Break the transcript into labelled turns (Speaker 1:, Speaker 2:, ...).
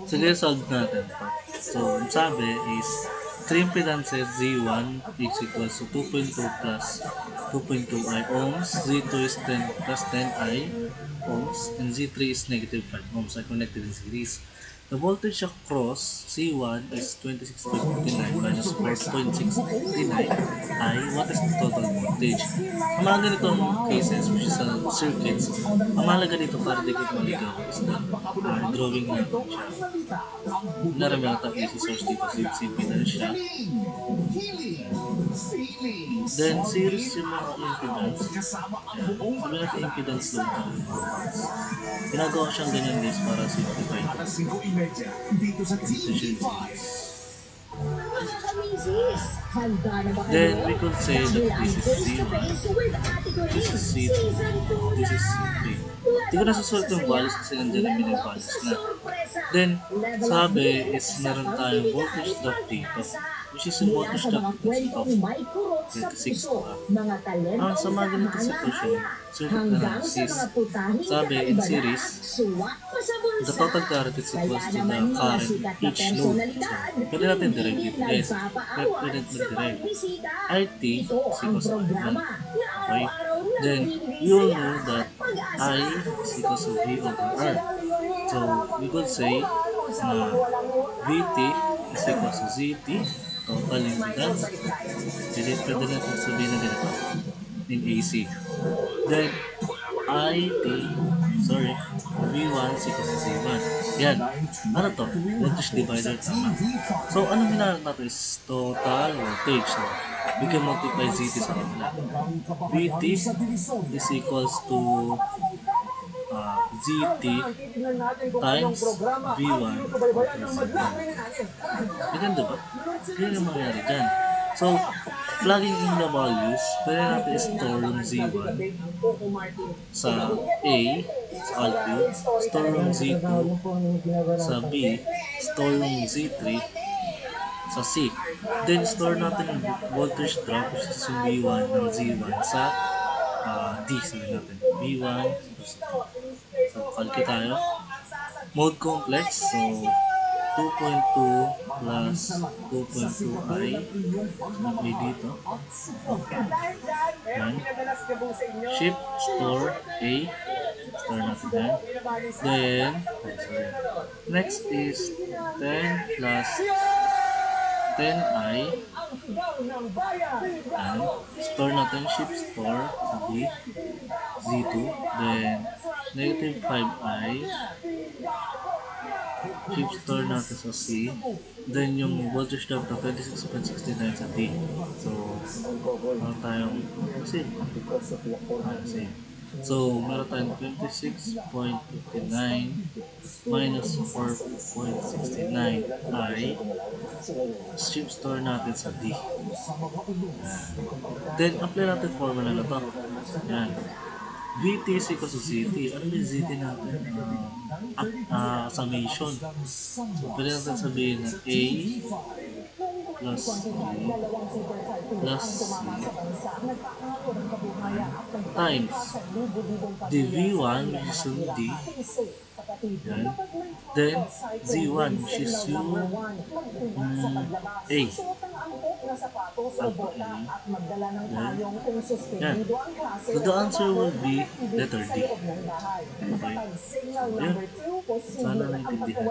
Speaker 1: Sige, solve natin to. So, ang sabi is 3 impedances Z1 is equals to 2.2 plus 2.2i ohms, Z2 is 10 plus 10i ohms, and Z3 is negative 5 ohms are connected in series. The voltage across C1 is 26.59 minus 4.659i. What is the total voltage? Ang mga ganitong cases, which is circuits, ang mahalaga dito para di ko maligaw is that drawing natin siya. Naraming ata AC source dito, impedance siya. Then, series yung mga impedance. Sabi natin impedance load na. Ginagawa siyang ganyan guys para simplify ito. Then, we could say that this is C1, this is C2, this is C3. Hindi ko nasusulat yung values kasi nandiyan namin yung values na. Then, sabi is meron tayong voltage drop dito, which is yung voltage drop dito sa 26 ko. Sa mga ganito sitwasyon, circuit analysis, sabi in series, the total current is equals to the current each load. So, pwede natin direct dito guys. Pwede mag-direct. IT is equals to I1. Okay? Then, you all know that I is equals to V over R. So, we could say na VT is equals to ZT, total impedance. Pwede natin sabihin na ganito in AC. Then, V1 is equals to Z1. Yan. Ano to? Voltage divider, tama. So, anong hinahanap natin is total voltage. So, we can multiply ZT sa kanila. VT is equals to ZT times V1 plus Z1. Maganda ba? Yan yung mangyari dyan. So, plugging in the values, pwede natin store yung Z1 sa A, sa altitude, store yung Z2 sa B, store yung Z3 sa C. Then, store natin yung voltage drop, which is yung V1 ng Z1 sa D. Sabi natin, V1 so, calculate tayo. Mode complex, so 2.2 plus 2.2i may dito. Yan. Shift, store, A. Store natin yan. Then, next is 10 plus 10i. Yan. Store natin, shift store sa B. Z2. Then, negative 5i. Shift store natin sa C. Then, yung voltage drop na 26.69 sa D. So, meron tayong same. Same. So, meron tayong 26.59 minus 4.69i. Shift store natin sa D. Then, apply natin formula na to. Yan. VT is equals to ZT. Ano yung ZT natin? Summation. Pwede natin sabihin na A plus B plus C times dV1 which is yung D. Yan. Then Z1 which is yung A. Yan. So the answer will be letter D. Okay. So, yan. Sana naintindihan.